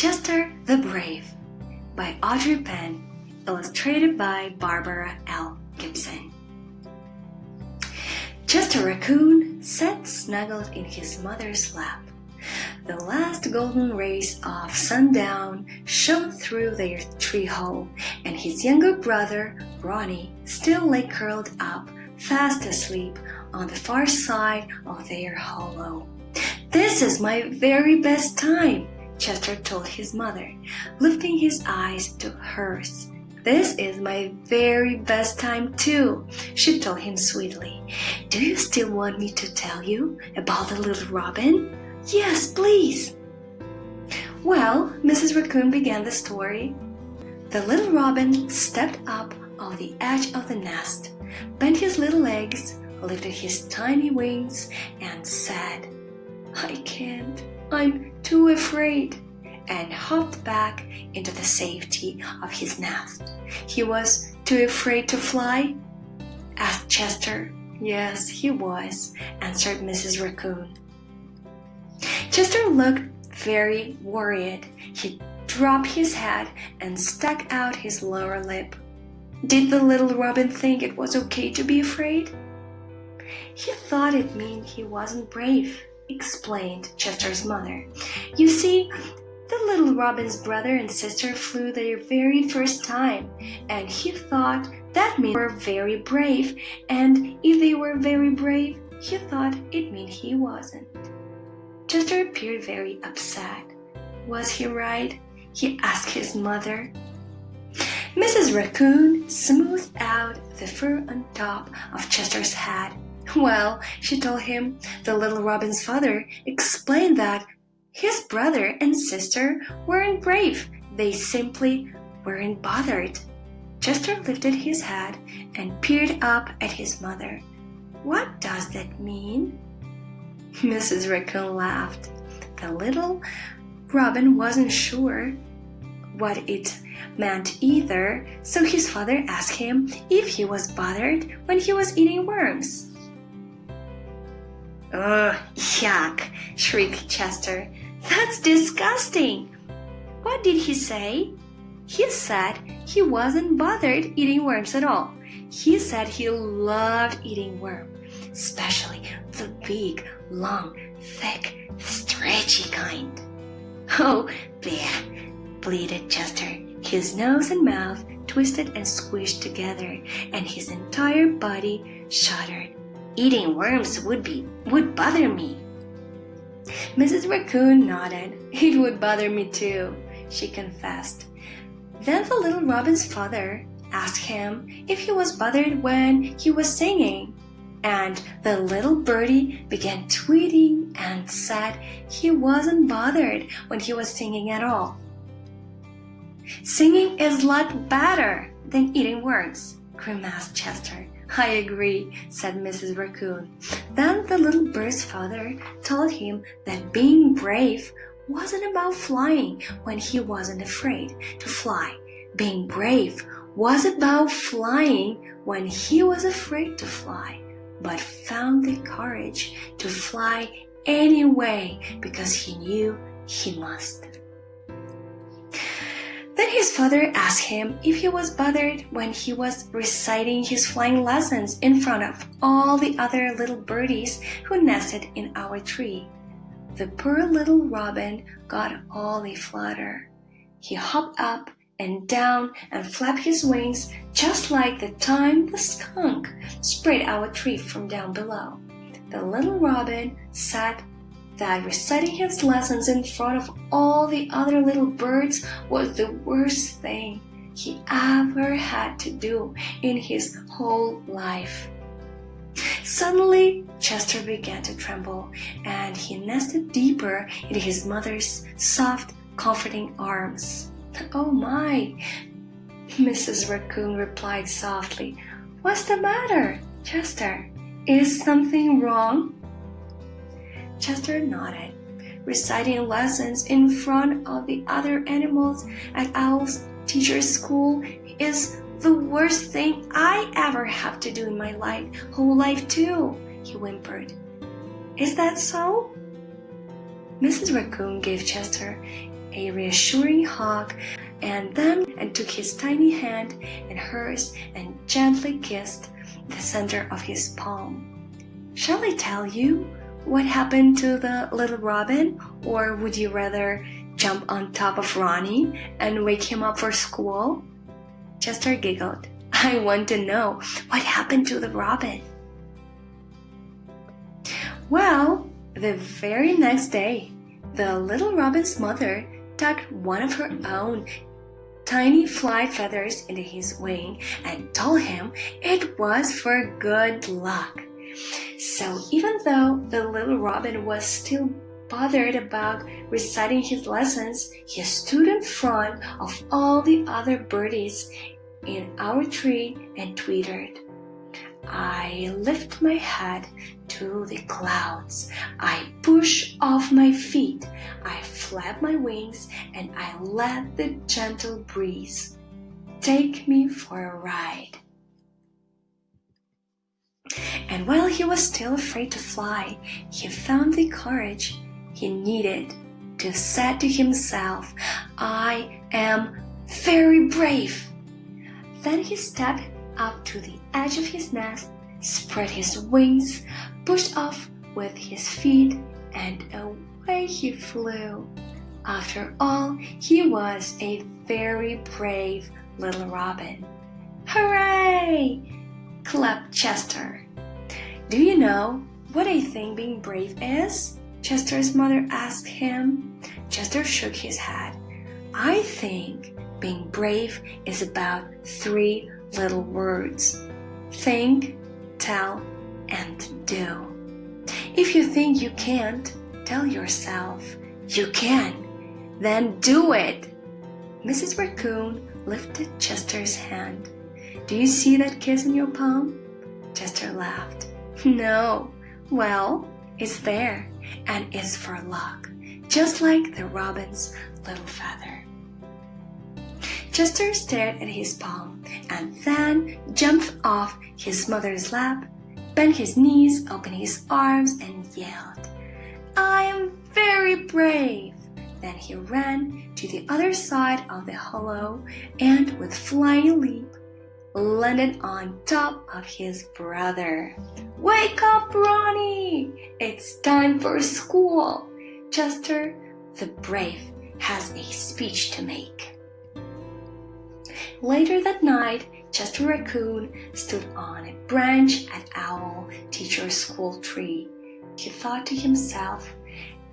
Chester the Brave by Audrey Penn, illustrated by Barbara L. Gibson. Chester Raccoon sat snuggled in his mother's lap. The last golden rays of sundown shone through their tree hole, and his younger brother, Ronnie, still lay curled up, fast asleep, on the far side of their hollow. "This is my very best time," Chester told his mother, lifting his eyes to hers. "This is my very best time too," she told him sweetly. "Do you still want me to tell you about the little robin?" "Yes, please." Well, Mrs. Raccoon began the story. The little robin stepped up on the edge of the nest, bent his little legs, lifted his tiny wings, and said, "I can't, I'm too afraid," and hopped back into the safety of his nest. "He was too afraid to fly?" asked Chester. "Yes, he was," answered Mrs. Raccoon. Chester looked very worried. He dropped his head and stuck out his lower lip. Did the little robin think it was okay to be afraid? "He thought it meant he wasn't brave," explained Chester's mother. "You see, the little robin's brother and sister flew their very first time, and he thought that meant they were very brave, and if they were very brave, he thought it meant he wasn't." Chester appeared very upset. Was he right? He asked his mother. Mrs. Raccoon smoothed out the fur on top of Chester's head. "Well," she told him, "the little robin's father explained that his brother and sister weren't brave. They simply weren't bothered." Chester lifted his head and peered up at his mother. "What does that mean?" Mrs. Raccoon laughed. The little robin wasn't sure what it meant either, so his father asked him if he was bothered when he was eating worms. "Ugh, yuck!" shrieked Chester. "That's disgusting!" "What did he say?" "He said he wasn't bothered eating worms at all. He said he loved eating worms, especially the big, long, thick, stretchy kind." "Oh, bleh," bleated Chester. His nose and mouth twisted and squished together, and his entire body shuddered. "Eating worms would bother me." Mrs. Raccoon nodded. "It would bother me too," she confessed. Then the little robin's father asked him if he was bothered when he was singing, and the little birdie began tweeting and said he wasn't bothered when he was singing at all. "Singing is a lot better than eating worms," grimaced Chester. "I agree," said Mrs. Raccoon. Then the little bird's father told him that being brave wasn't about flying when he wasn't afraid to fly. Being brave was about flying when he was afraid to fly, but found the courage to fly anyway because he knew he must. Then his father asked him if he was bothered when he was reciting his flying lessons in front of all the other little birdies who nested in our tree. The poor little robin got all a flutter. He hopped up and down and flapped his wings just like the time the skunk sprayed our tree from down below. The little robin said that reciting his lessons in front of all the other little birds was the worst thing he ever had to do in his whole life. Suddenly, Chester began to tremble, and he nested deeper into his mother's soft, comforting arms. "Oh my," Mrs. Raccoon replied softly. "What's the matter, Chester? Is something wrong?" Chester nodded. "Reciting lessons in front of the other animals at Owl's teacher's school is the worst thing I ever have to do in my whole life too," he whimpered. "Is that so?" Mrs. Raccoon gave Chester a reassuring hug, and then took his tiny hand in hers and gently kissed the center of his palm. Shall I tell you what happened to the little robin, or would you rather jump on top of Ronnie and wake him up for school? Chester giggled. I want to know what happened to the robin. Well, the very next day, the little robin's mother tucked one of her own tiny flight feathers into his wing and told him it was for good luck. So even though the little robin was still bothered about reciting his lessons, he stood in front of all the other birdies in our tree and tweeted, I lift my head to the clouds, I push off my feet, I flap my wings, and I let the gentle breeze take me for a ride. And while he was still afraid to fly, he found the courage he needed to say to himself, I am very brave. Then he stepped up to the edge of his nest, spread his wings, pushed off with his feet, and away he flew. After all, he was a very brave little robin. Hooray! Clapped Chester. Do you know what I think being brave is? Chester's mother asked him. Chester shook his head. I think being brave is about 3 little words. Think, tell, and do. If you think you can't, tell yourself you can. Then do it. Mrs. Raccoon lifted Chester's hand. Do you see that kiss in your palm? Chester laughed. No. Well, it's there, and it's for luck, just like the robin's little feather. Chester stared at his palm and then jumped off his mother's lap, bent his knees, opened his arms, and yelled, I am very brave. Then he ran to the other side of the hollow and, with flying leap, landed on top of his brother. Wake up, Ronnie! It's time for school. Chester, the brave, has a speech to make. Later that night, Chester Raccoon stood on a branch at Owl Teacher's School tree. He thought to himself,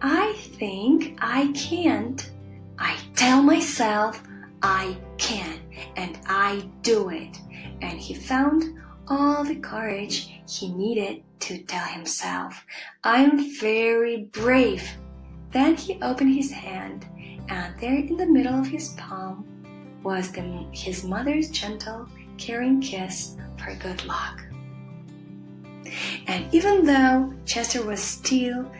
I think I can't. I tell myself I can, and I do it. And he found all the courage he needed to tell himself, I'm very brave. Then he opened his hand, and there in the middle of his palm was his mother's gentle, caring kiss for good luck. And even though Chester was still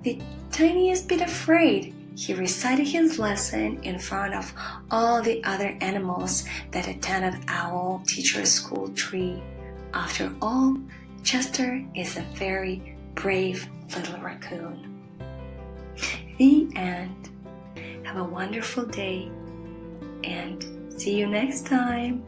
the tiniest bit afraid, he recited his lesson in front of all the other animals that attended Owl Teacher's School tree. After all, Chester is a very brave little raccoon. The end. Have a wonderful day and see you next time.